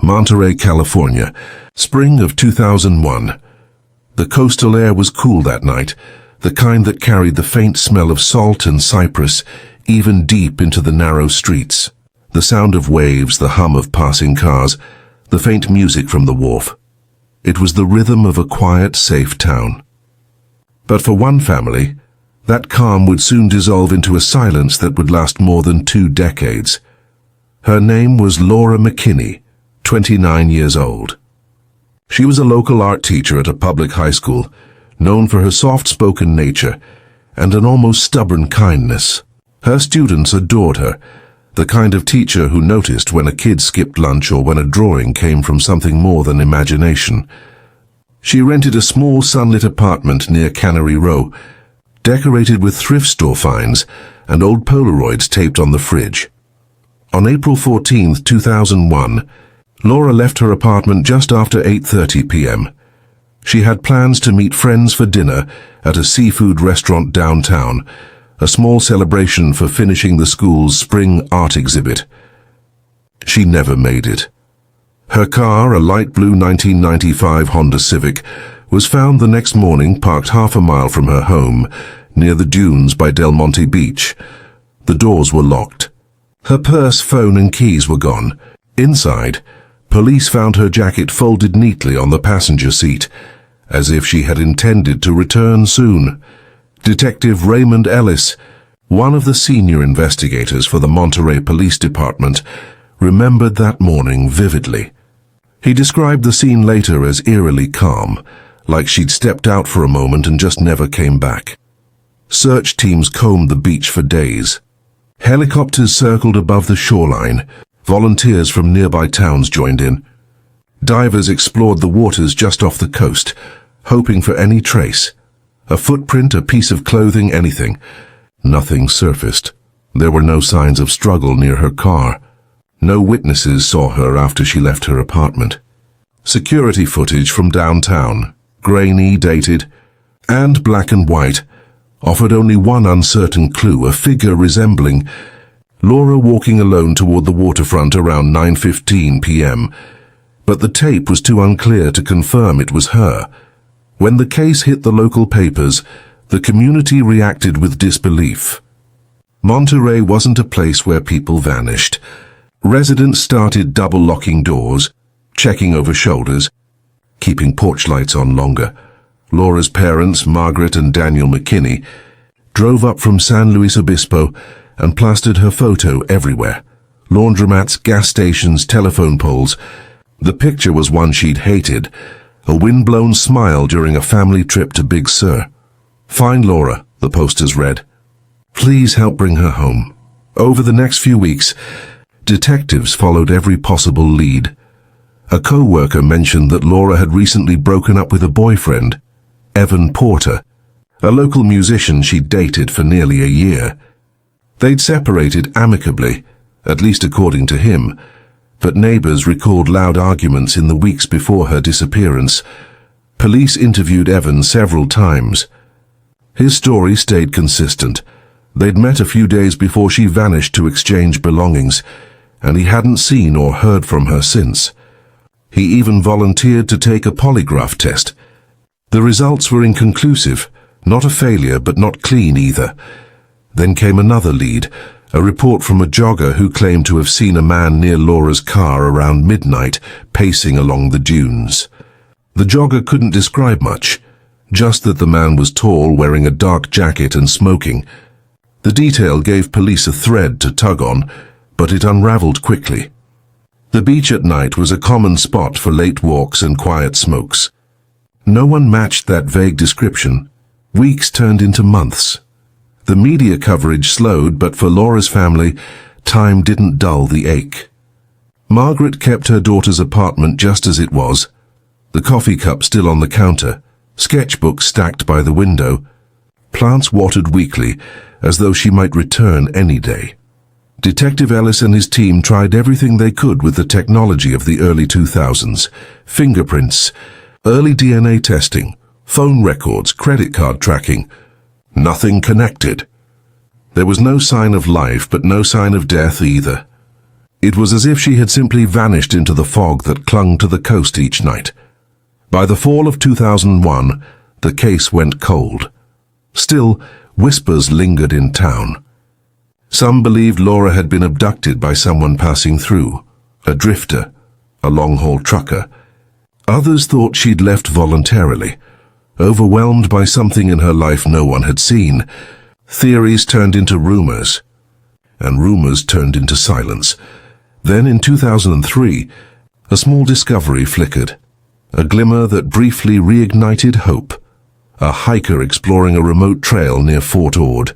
Monterey, California, spring of 2001. The coastal air was cool that night, the kind that carried the faint smell of salt and cypress even deep into the narrow streets. The sound of waves, the hum of passing cars, the faint music from the wharf. It was the rhythm of a quiet, safe town. But for one family, that calm would soon dissolve into a silence that would last more than 2 decades. Her name was Laura McKinney, 29 years old. She was a local art teacher at a public high school, known for her soft-spoken nature and an almost stubborn kindness. Her students adored her, the kind of teacher who noticed when a kid skipped lunch or when a drawing came from something more than imagination. She rented a small sunlit apartment near Cannery Row, decorated with thrift store finds and old Polaroids taped on the fridge. On April 14, 2001, Laura left her apartment just after 8:30 p.m. She had plans to meet friends for dinner at a seafood restaurant downtown, a small celebration for finishing the school's spring art exhibit. She never made it. Her car, a light blue 1995 Honda Civic, was found the next morning parked half a mile from her home, near the dunes by Del Monte Beach. The doors were locked. Her purse, phone and keys were gone. Inside, police found her jacket folded neatly on the passenger seat, as if she had intended to return soon. Detective Raymond Ellis, one of the senior investigators for the Monterey Police Department, remembered that morning vividly. He described the scene later as eerily calm, like she'd stepped out for a moment and just never came back. Search teams combed the beach for days. Helicopters circled above the shoreline. Volunteers from nearby towns joined in. Divers explored the waters just off the coast, hoping for any trace. A footprint, a piece of clothing, anything. Nothing surfaced. There were no signs of struggle near her car. No witnesses saw her after she left her apartment. Security footage from downtown, grainy, dated, and black and white, offered only one uncertain clue, a figure resembling Laura walking alone toward the waterfront around 9:15 p.m. But the tape was too unclear to confirm it was her. When the case hit the local papers, the community reacted with disbelief. Monterey wasn't a place where people vanished. Residents started double-locking doors, checking over shoulders, keeping porch lights on longer. Laura's parents, Margaret and Daniel McKinney, drove up from San Luis Obispo and plastered her photo everywhere. Laundromats, gas stations, telephone poles. The picture was one she'd hated, a wind-blown smile during a family trip to Big Sur. "Find Laura," the posters read. "Please help bring her home." Over the next few weeks, detectives followed every possible lead. A co-worker mentioned that Laura had recently broken up with a boyfriend, Evan Porter, a local musician she'd dated for nearly a year. They'd separated amicably, at least according to him, but neighbors recalled loud arguments in the weeks before her disappearance. Police interviewed Evan several times. His story stayed consistent. They'd met a few days before she vanished to exchange belongings, and he hadn't seen or heard from her since. He even volunteered to take a polygraph test. The results were inconclusive, not a failure but not clean either. Then came another lead, a report from a jogger who claimed to have seen a man near Laura's car around midnight, pacing along the dunes. The jogger couldn't describe much, just that the man was tall, wearing a dark jacket and smoking. The detail gave police a thread to tug on, but it unraveled quickly. The beach at night was a common spot for late walks and quiet smokes. No one matched that vague description. Weeks turned into months. The media coverage slowed, but for Laura's family, time didn't dull the ache. Margaret kept her daughter's apartment just as it was, the coffee cup still on the counter, sketchbooks stacked by the window, plants watered weekly, as though she might return any day. Detective Ellis and his team tried everything they could with the technology of the early 2000s. Fingerprints, early DNA testing, phone records, credit card tracking. Nothing connected. There was no sign of life, but no sign of death either. It was as if she had simply vanished into the fog that clung to the coast each night. By the fall of 2001, the case went cold. Still, whispers lingered in town. Some believed Laura had been abducted by someone passing through, a drifter, a long-haul trucker. Others thought she'd left voluntarily, overwhelmed by something in her life no one had seen. Theories turned into rumors, and rumors turned into silence. Then in 2003, a small discovery flickered, a glimmer that briefly reignited hope. A hiker exploring a remote trail near Fort Ord,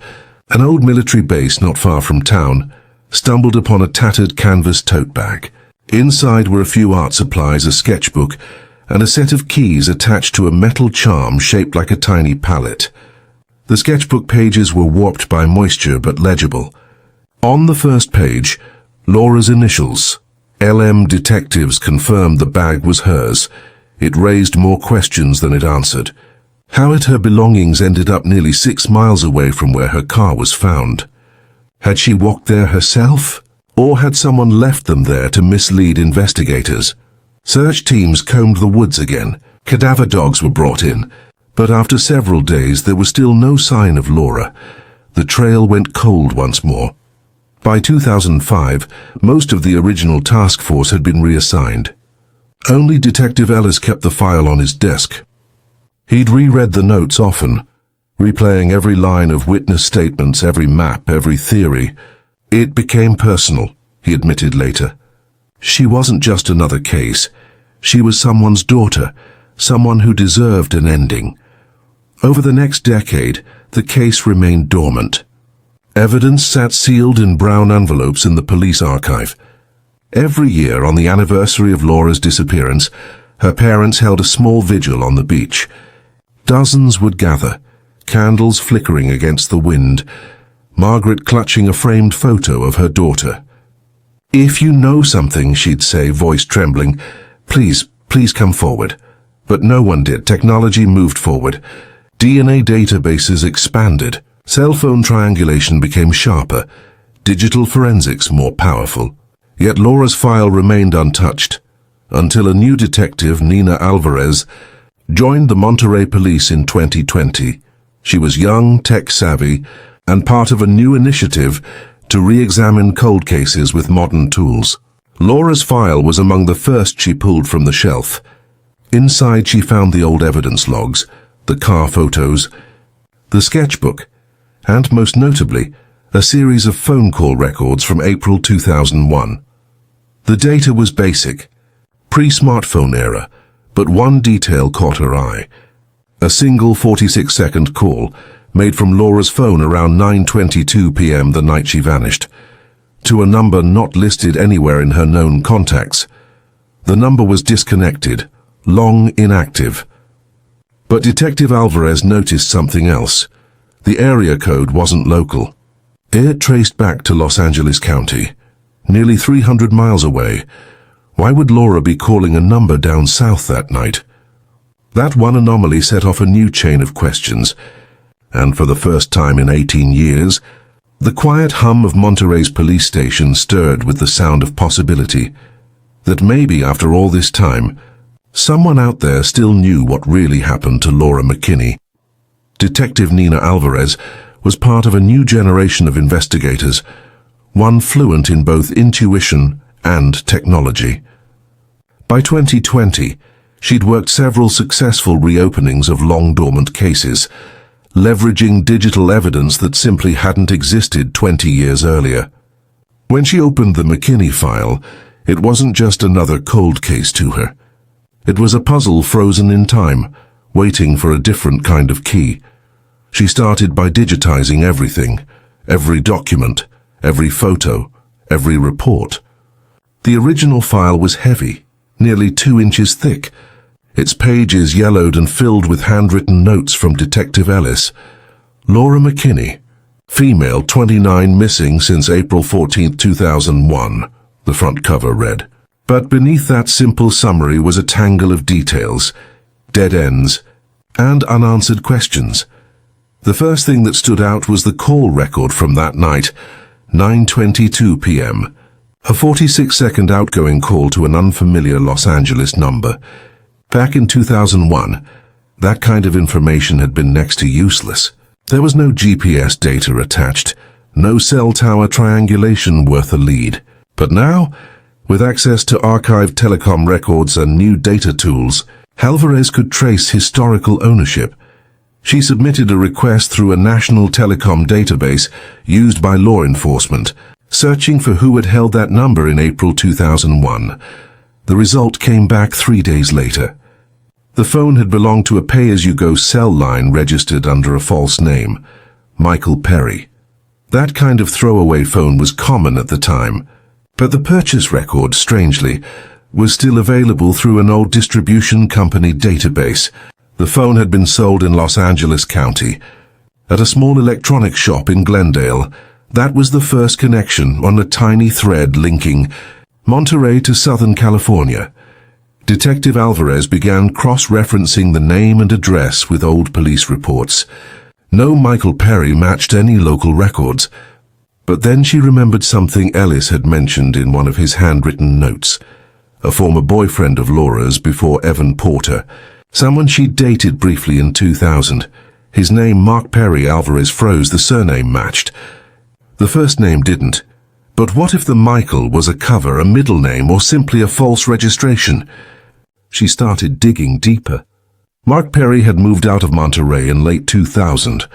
an old military base not far from town, stumbled upon a tattered canvas tote bag. Inside were a few art supplies, a sketchbook, and a set of keys attached to a metal charm shaped like a tiny palette. The sketchbook pages were warped by moisture but legible. On the first page, Laura's initials. LM detectives confirmed the bag was hers. It raised more questions than it answered. How had her belongings ended up nearly 6 miles away from where her car was found? Had she walked there herself? Or had someone left them there to mislead investigators? Search teams combed the woods again. Cadaver dogs were brought in. But after several days, there was still no sign of Laura. The trail went cold once more. By 2005, most of the original task force had been reassigned. Only Detective Ellis kept the file on his desk. He'd reread the notes often, replaying every line of witness statements, every map, every theory. It became personal, he admitted later. She wasn't just another case. She was someone's daughter, someone who deserved an ending. Over the next decade, the case remained dormant. Evidence sat sealed in brown envelopes in the police archive. Every year, on the anniversary of Laura's disappearance, her parents held a small vigil on the beach. Dozens would gather, candles flickering against the wind, Margaret clutching a framed photo of her daughter. "If you know something," she'd say, voice trembling, please come forward." But no one did. Technology moved forward. DNA databases expanded. Cell phone triangulation became sharper. Digital forensics more powerful. Yet Laura's file remained untouched, until a new detective, Nina Alvarez, joined the Monterey Police in 2020. She was young, tech-savvy, and part of a new initiative to re-examine cold cases with modern tools. Laura's file was among the first she pulled from the shelf. Inside she found the old evidence logs, the car photos, the sketchbook, and most notably, a series of phone call records from April 2001. The data was basic, pre-smartphone era, but one detail caught her eye. A single 46-second call made from Laura's phone around 9:22 p.m. the night she vanished, to a number not listed anywhere in her known contacts. The number was disconnected, long inactive. But Detective Alvarez noticed something else. The area code wasn't local. It traced back to Los Angeles County, nearly 300 miles away. Why would Laura be calling a number down south that night? That one anomaly set off a new chain of questions, and for the first time in 18 years, the quiet hum of Monterey's police station stirred with the sound of possibility, that maybe after all this time, someone out there still knew what really happened to Laura McKinney. Detective Nina Alvarez was part of a new generation of investigators, one fluent in both intuition and technology. By 2020, she'd worked several successful reopenings of long-dormant cases, leveraging digital evidence that simply hadn't existed 20 years earlier. When she opened the McKinney file, it wasn't just another cold case to her. It was a puzzle frozen in time, waiting for a different kind of key. She started by digitizing everything, every document, every photo, every report. The original file was heavy, nearly 2 inches thick, its pages yellowed and filled with handwritten notes from Detective Ellis. Laura McKinney, female, 29, missing since April 14, 2001, the front cover read. But beneath that simple summary was a tangle of details, dead ends, and unanswered questions. The first thing that stood out was the call record from that night, 9:22 p.m., A 46-second outgoing call to an unfamiliar Los Angeles number. Back in 2001, that kind of information had been next to useless. There was no GPS data attached, no cell tower triangulation worth a lead. But now, with access to archived telecom records and new data tools, Alvarez could trace historical ownership. She submitted a request through a national telecom database used by law enforcement, searching for who had held that number in April 2001. The result came back 3 days later. The phone had belonged to a pay-as-you-go cell line registered under a false name, Michael Perry. That kind of throwaway phone was common at the time, but the purchase record, strangely, was still available through an old distribution company database. The phone had been sold in Los Angeles County, at a small electronics shop in Glendale. That was the first connection on a tiny thread linking Monterey to Southern California. Detective Alvarez began cross-referencing the name and address with old police reports. No Michael Perry matched any local records. But then she remembered something Ellis had mentioned in one of his handwritten notes. A former boyfriend of Laura's before Evan Porter. Someone she'd dated briefly in 2000. His name, Mark Perry. Alvarez froze. The surname matched. The first name didn't. But what if the Michael was a cover, a middle name, or simply a false registration? She started digging deeper. Mark Perry had moved out of Monterey in late 2000,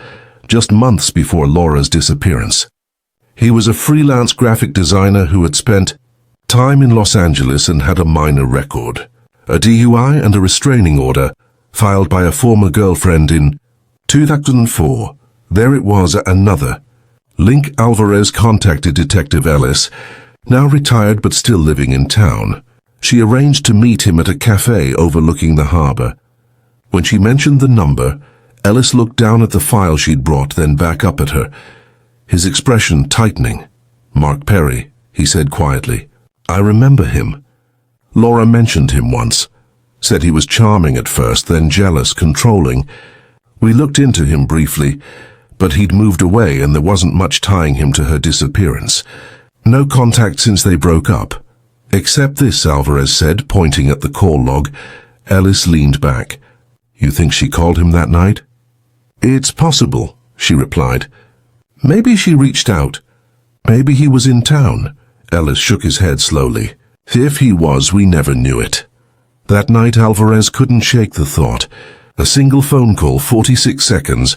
just months before Laura's disappearance. He was a freelance graphic designer who had spent time in Los Angeles and had a minor record. A DUI and a restraining order, filed by a former girlfriend in 2004. There it was, another. Link. Alvarez contacted Detective Ellis, now retired but still living in town. She arranged to meet him at a cafe overlooking the harbor. When she mentioned the number, Ellis looked down at the file she'd brought, then back up at her, his expression tightening. Mark Perry, he said quietly. I remember him. Laura mentioned him once. Said he was charming at first, then jealous, controlling. We looked into him briefly, but he'd moved away and there wasn't much tying him to her disappearance. No contact since they broke up. Except this, Alvarez said, pointing at the call log. Ellis leaned back. You think she called him that night? It's possible, she replied. Maybe she reached out. Maybe he was in town. Ellis shook his head slowly. If he was, we never knew it. That night, Alvarez couldn't shake the thought. A single phone call, 46 seconds,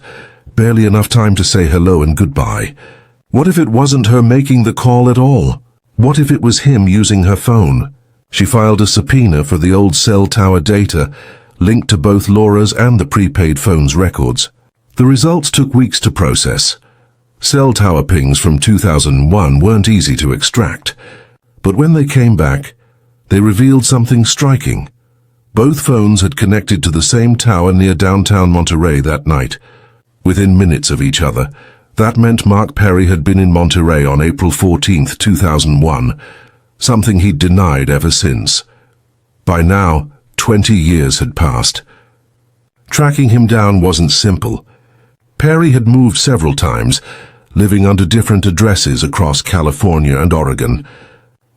barely enough time to say hello and goodbye. What if it wasn't her making the call at all? What if it was him using her phone? She filed a subpoena for the old cell tower data, linked to both Laura's and the prepaid phone's records. The results took weeks to process. Cell tower pings from 2001 weren't easy to extract. But when they came back, they revealed something striking. Both phones had connected to the same tower near downtown Monterey that night, within minutes of each other. That meant Mark Perry had been in Monterey on April 14, 2001, something he'd denied ever since. By now, 20 years had passed. Tracking him down wasn't simple. Perry had moved several times, living under different addresses across California and Oregon.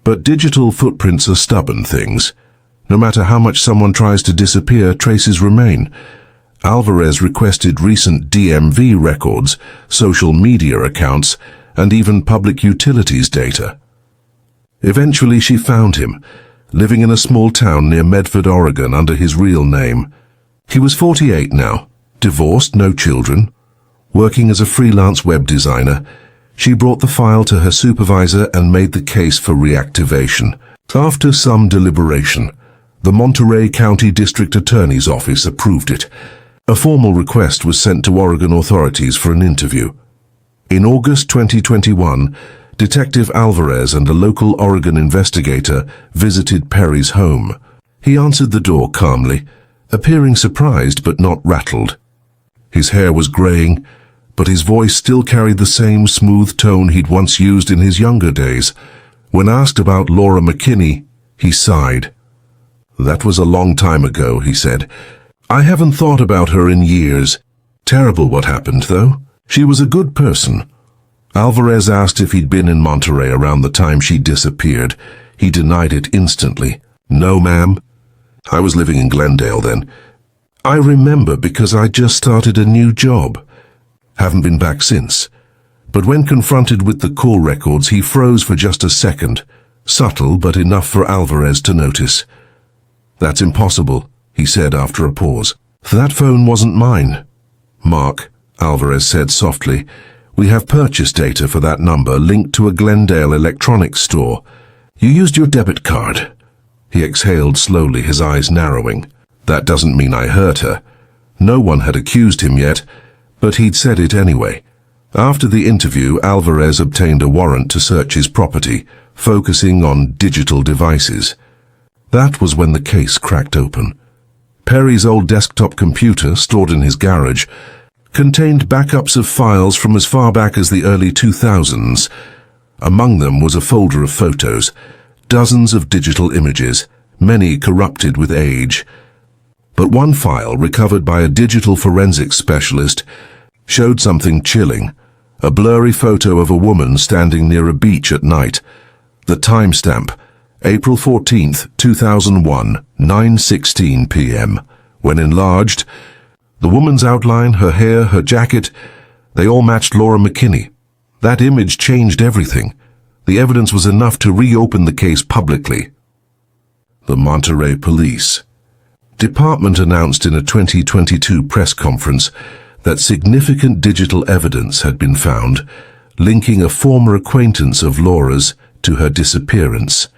But digital footprints are stubborn things. No matter how much someone tries to disappear, traces remain. Alvarez requested recent DMV records, social media accounts, and even public utilities data. Eventually she found him, living in a small town near Medford, Oregon, under his real name. He was 48 now, divorced, no children. Working as a freelance web designer, she brought the file to her supervisor and made the case for reactivation. After some deliberation, the Monterey County District Attorney's Office approved it. A formal request was sent to Oregon authorities for an interview. In August 2021, Detective Alvarez and a local Oregon investigator visited Perry's home. He answered the door calmly, appearing surprised but not rattled. His hair was graying, but his voice still carried the same smooth tone he'd once used in his younger days. When asked about Laura McKinney, he sighed. That was a long time ago, he said. I haven't thought about her in years. Terrible what happened, though. She was a good person. Alvarez asked if he'd been in Monterey around the time she disappeared. He denied it instantly. "No, ma'am. I was living in Glendale then. I remember because I just started a new job. Haven't been back since." But when confronted with the call records, he froze for just a second, subtle but enough for Alvarez to notice. "That's impossible," he said after a pause. "That phone wasn't mine." "Mark," Alvarez said softly, "we have purchase data for that number linked to a Glendale electronics store. You used your debit card." He exhaled slowly, his eyes narrowing. "That doesn't mean I hurt her." No one had accused him yet, but he'd said it anyway. After the interview, Alvarez obtained a warrant to search his property, focusing on digital devices. That was when the case cracked open. Perry's old desktop computer, stored in his garage, contained backups of files from as far back as the early 2000s. Among them was a folder of photos, dozens of digital images, many corrupted with age. But one file, recovered by a digital forensics specialist, showed something chilling. A blurry photo of a woman standing near a beach at night. The timestamp, April 14th, 2001, 9:16 p.m. When enlarged, the woman's outline, her hair, her jacket, they all matched Laura McKinney. That image changed everything. The evidence was enough to reopen the case publicly. The Monterey Police Department announced in a 2022 press conference that significant digital evidence had been found, linking a former acquaintance of Laura's to her disappearance.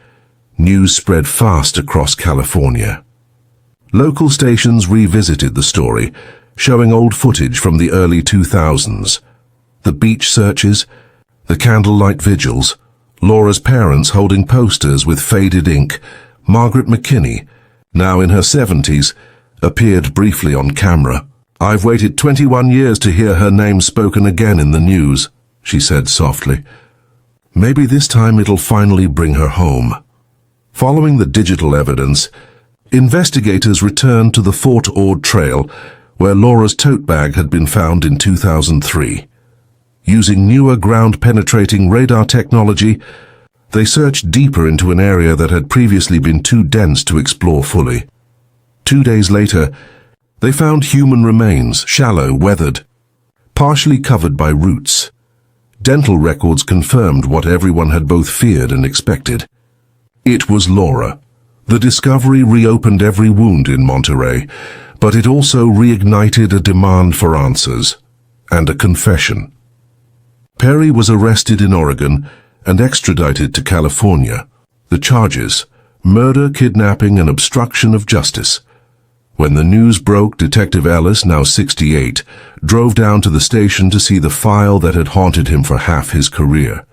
News spread fast across California. Local stations revisited the story, showing old footage from the early 2000s. The beach searches, the candlelight vigils, Laura's parents holding posters with faded ink. Margaret McKinney, now in her 70s, appeared briefly on camera. "I've waited 21 years to hear her name spoken again in the news," she said softly. "Maybe this time it'll finally bring her home." Following the digital evidence, investigators returned to the Fort Ord Trail, where Laura's tote bag had been found in 2003. Using newer ground-penetrating radar technology, they searched deeper into an area that had previously been too dense to explore fully. 2 days later, they found human remains, shallow, weathered, partially covered by roots. Dental records confirmed what everyone had both feared and expected. It was Laura. The discovery reopened every wound in Monterey, but it also reignited a demand for answers and a confession. Perry was arrested in Oregon and extradited to California. The charges: murder, kidnapping, and obstruction of justice. When the news broke, Detective Ellis, now 68, drove down to the station to see the file that had haunted him for half his career.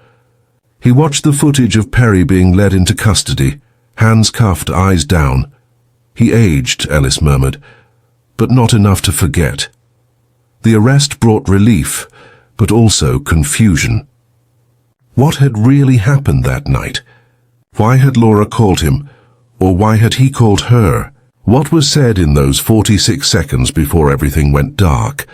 He watched the footage of Perry being led into custody, hands cuffed, eyes down. He aged, Ellis murmured, but not enough to forget. The arrest brought relief, but also confusion. What had really happened that night? Why had Laura called him, or why had he called her? What was said in those 46 seconds before everything went dark?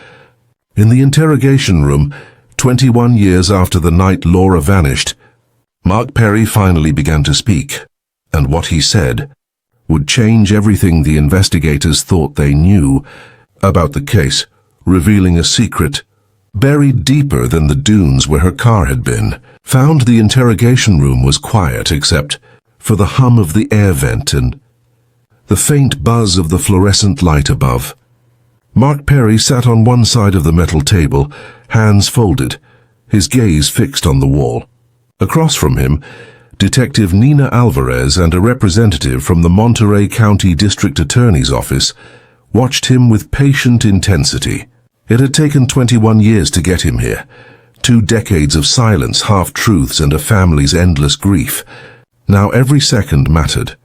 In the interrogation room, 21 years after the night Laura vanished, Mark Perry finally began to speak, and what he said would change everything the investigators thought they knew about the case, revealing a secret buried deeper than the dunes where her car had been. Found the interrogation room was quiet except for the hum of the air vent and the faint buzz of the fluorescent light above. Mark Perry sat on one side of the metal table, hands folded, his gaze fixed on the wall. Across from him, Detective Nina Alvarez and a representative from the Monterey County District Attorney's Office watched him with patient intensity. It had taken 21 years to get him here. 2 decades of silence, half-truths, and a family's endless grief. Now every second mattered.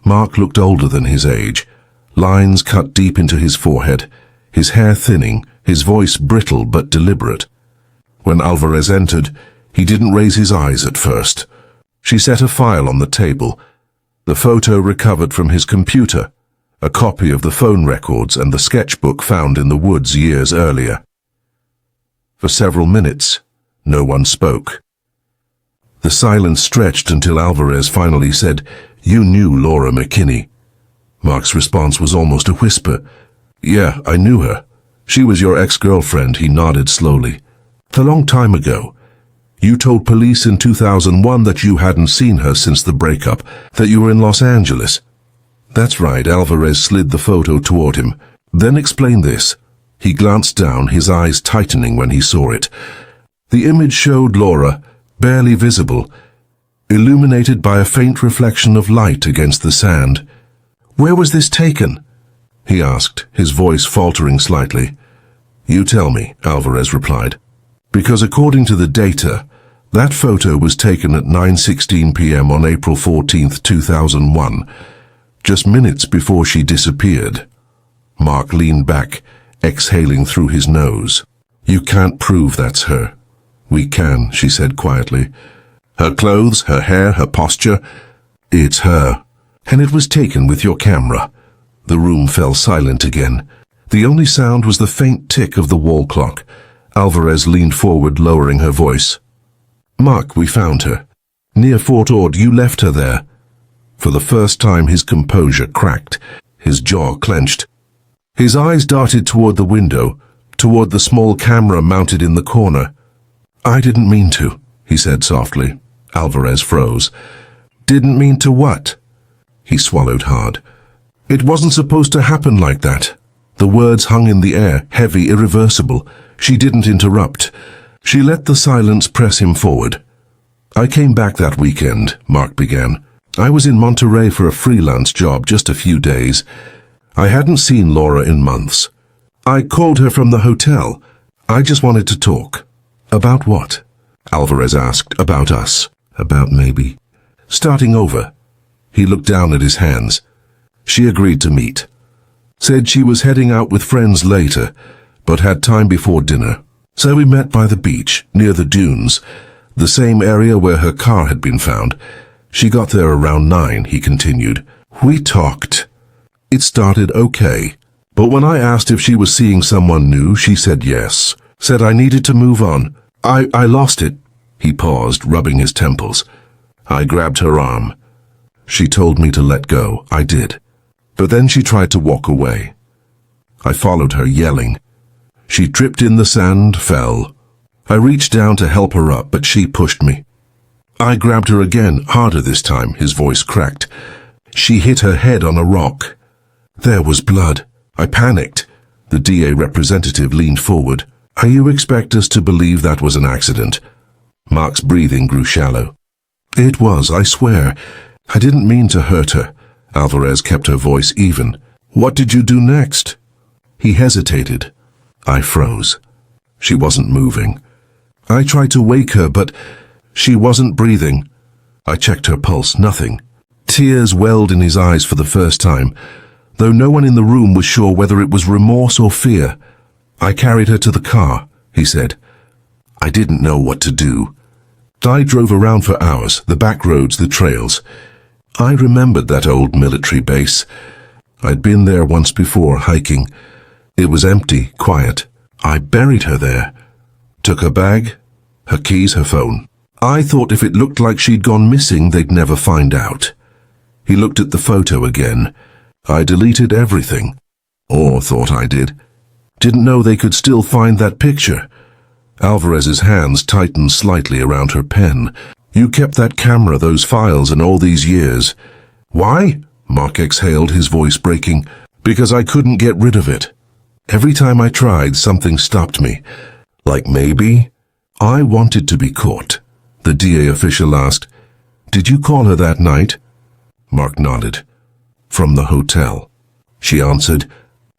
Mark looked older than his age, lines cut deep into his forehead, his hair thinning, his voice brittle but deliberate. When Alvarez entered, he didn't raise his eyes at first. She set a file on the table, the photo recovered from his computer, a copy of the phone records and the sketchbook found in the woods years earlier. For several minutes, No one spoke. The silence stretched until Alvarez finally said, "You knew Laura McKinney." Mark's response was almost a whisper. "Yeah, I knew her. She was your ex-girlfriend," he nodded slowly. "A long time ago. You told police in 2001 that you hadn't seen her since the breakup, that you were in Los Angeles." "That's right." Alvarez slid the photo toward him. "Then explain this." He glanced down, his eyes tightening when he saw it. The image showed Laura, barely visible, illuminated by a faint reflection of light against the sand. "Where was this taken?" he asked, his voice faltering slightly. "You tell me," Alvarez replied. "Because according to the data, that photo was taken at 9:16 p.m. on April 14th, 2001, just minutes before she disappeared." Mark leaned back, exhaling through his nose. "You can't prove that's her." "We can," she said quietly. "Her clothes, her hair, her posture, it's her. And it was taken with your camera." The room fell silent again. The only sound was the faint tick of the wall clock. Alvarez leaned forward, lowering her voice. "Mark, we found her. Near Fort Ord, you left her there." For the first time his composure cracked, his jaw clenched. His eyes darted toward the window, toward the small camera mounted in the corner. "I didn't mean to," he said softly. Alvarez froze. "Didn't mean to what?" He swallowed hard. "It wasn't supposed to happen like that." The words hung in the air, heavy, irreversible. She didn't interrupt. She let the silence press him forward. "I came back that weekend," Mark began. "I was in Monterey for a freelance job, just a few days. I hadn't seen Laura in months. I called her from the hotel. I just wanted to talk." "About what?" Alvarez asked. "About us. About maybe starting over." He looked down at his hands. "She agreed to meet. Said she was heading out with friends later, but had time before dinner. So we met by the beach, near the dunes, the same area where her car had been found. She got there around 9, he continued. We talked. It started okay. But when I asked if she was seeing someone new, she said yes. Said I needed to move on. I lost it." He paused, rubbing his temples. I grabbed her arm. She told me to let go. I did. But then she tried to walk away. I followed her, yelling. She tripped in the sand, fell. I reached down to help her up, but she pushed me. I grabbed her again, harder this time. His voice cracked. She hit her head on a rock. There was blood. I panicked. The DA representative leaned forward. You expect us to believe that was an accident?" Mark's breathing grew shallow. "It was, I swear. I didn't mean to hurt her." Alvarez kept her voice even. "What did you do next?" He hesitated. I froze. She wasn't moving. I tried to wake her, but she wasn't breathing. I checked her pulse, nothing. Tears welled in his eyes for the first time, though no one in the room was sure whether it was remorse or fear. "I carried her to the car," he said. I didn't know what to do. I drove around for hours, the back roads, the trails. I remembered that old military base. I'd been there once before, hiking. It was empty, quiet. I buried her there. Took her bag, her keys, her phone. I thought if it looked like she'd gone missing, they'd never find out. He looked at the photo again. I deleted everything. Or thought I did. Didn't know they could still find that picture. Alvarez's hands tightened slightly around her pen. "You kept that camera, those files, and all these years." "Why?" Mark exhaled, his voice breaking. "Because I couldn't get rid of it. Every time I tried, something stopped me. Like maybe I wanted to be caught." The DA official asked, "Did you call her that night?" Mark nodded. "From the hotel." She answered,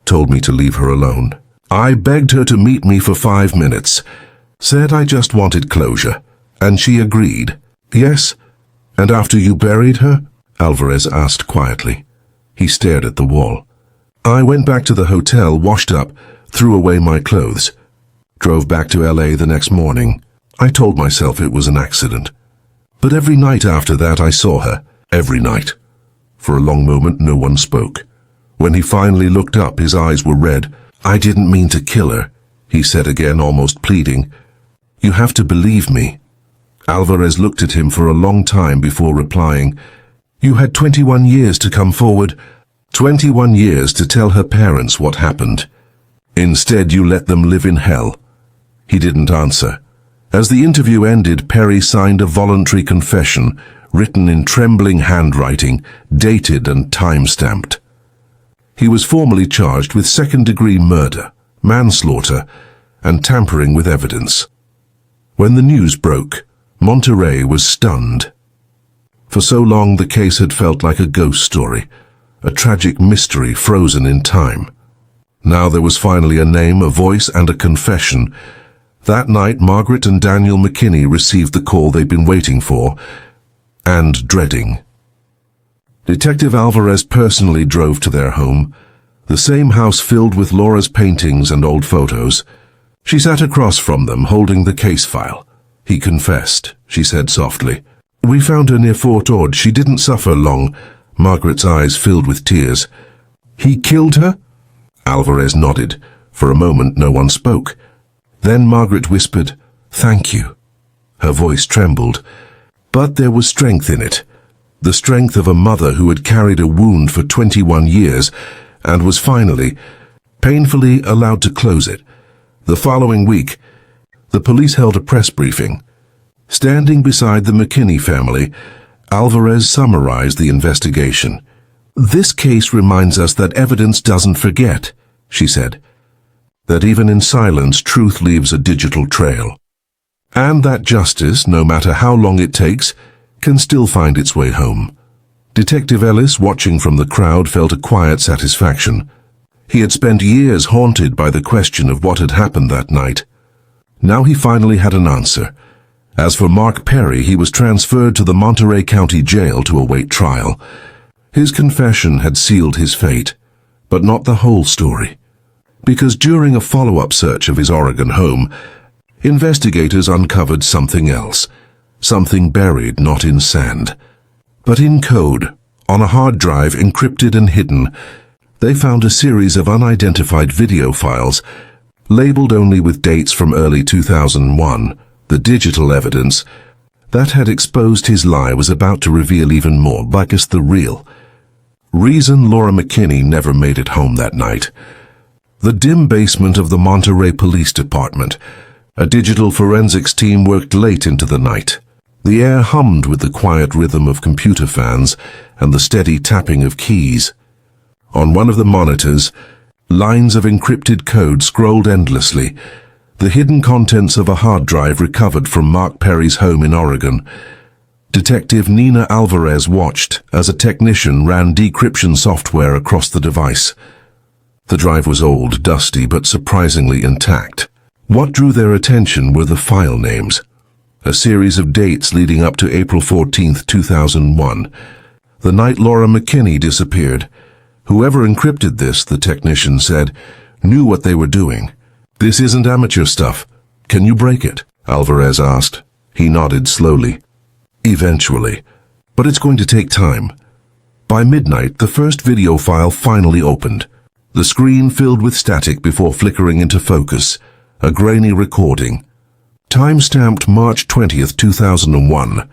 "Told me to leave her alone. I begged her to meet me for 5 minutes. Said I just wanted closure. And she agreed." "Yes? And after you buried her?" Alvarez asked quietly. He stared at the wall. "I went back to the hotel, washed up, threw away my clothes. Drove back to LA the next morning. I told myself it was an accident. But every night after that I saw her. Every night." For a long moment no one spoke. When he finally looked up, his eyes were red. "I didn't mean to kill her," he said again, almost pleading. You have to believe me." Alvarez looked at him for a long time before replying. "You had 21 years to come forward, 21 years to tell her parents what happened. Instead, you let them live in hell." He didn't answer. As the interview ended, Perry signed a voluntary confession, written in trembling handwriting, dated and time-stamped. He was formally charged with second-degree murder, manslaughter, and tampering with evidence. When the news broke, Monterey was stunned. For so long, the case had felt like a ghost story, a tragic mystery frozen in time. Now there was finally a name, a voice, and a confession. That night, Margaret and Daniel McKinney received the call they'd been waiting for and dreading. Detective Alvarez personally drove to their home, the same house filled with Laura's paintings and old photos. She sat across from them, holding the case file. "He confessed," she said softly. "We found her near Fort Ord. She didn't suffer long." Margaret's eyes filled with tears. "He killed her?" Alvarez nodded. For a moment, no one spoke. Then Margaret whispered, "Thank you." Her voice trembled, but there was strength in it. The strength of a mother who had carried a wound for 21 years and was finally, painfully allowed to close it. The following week, the police held a press briefing. Standing beside the McKinney family, Alvarez summarized the investigation. "This case reminds us that evidence doesn't forget," she said. "That even in silence, truth leaves a digital trail. And that justice, no matter how long it takes, can still find its way home." Detective Ellis, watching from the crowd, felt a quiet satisfaction. He had spent years haunted by the question of what had happened that night. Now he finally had an answer. As for Mark Perry, he was transferred to the Monterey County Jail to await trial. His confession had sealed his fate, but not the whole story. Because during a follow-up search of his Oregon home, investigators uncovered something else, something buried not in sand, but in code, on a hard drive encrypted and hidden. They found a series of unidentified video files, labeled only with dates from early 2001, the digital evidence that had exposed his lie was about to reveal even more, like the real reason Laura McKinney never made it home that night. The dim basement of the Monterey Police Department. A digital forensics team worked late into the night. The air hummed with the quiet rhythm of computer fans and the steady tapping of keys. On one of the monitors, lines of encrypted code scrolled endlessly, the hidden contents of a hard drive recovered from Mark Perry's home in Oregon. Detective Nina Alvarez watched as a technician ran decryption software across the device. The drive was old, dusty, but surprisingly intact. What drew their attention were the file names, a series of dates leading up to April 14, 2001, the night Laura McKinney disappeared. Whoever encrypted this, the technician said, knew what they were doing. "This isn't amateur stuff. Can you break it?" Alvarez asked. He nodded slowly. "Eventually. But it's going to take time." By midnight, the first video file finally opened. The screen filled with static before flickering into focus, a grainy recording. Time-stamped March 20th, 2001.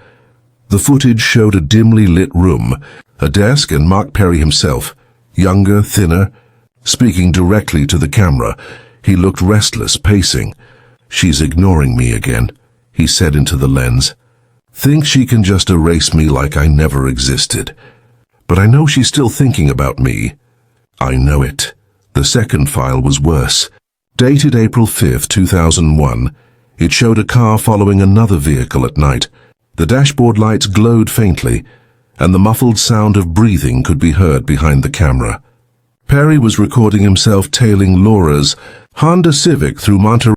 The footage showed a dimly lit room, a desk, and Mark Perry himself, younger, thinner, speaking directly to the camera. He looked restless, pacing. "She's ignoring me again," he said into the lens. "Thinks she can just erase me like I never existed. But I know she's still thinking about me. I know it." The second file was worse. Dated April 5, 2001, it showed a car following another vehicle at night. The dashboard lights glowed faintly, and the muffled sound of breathing could be heard behind the camera. Perry was recording himself tailing Laura's Honda Civic through Monterey.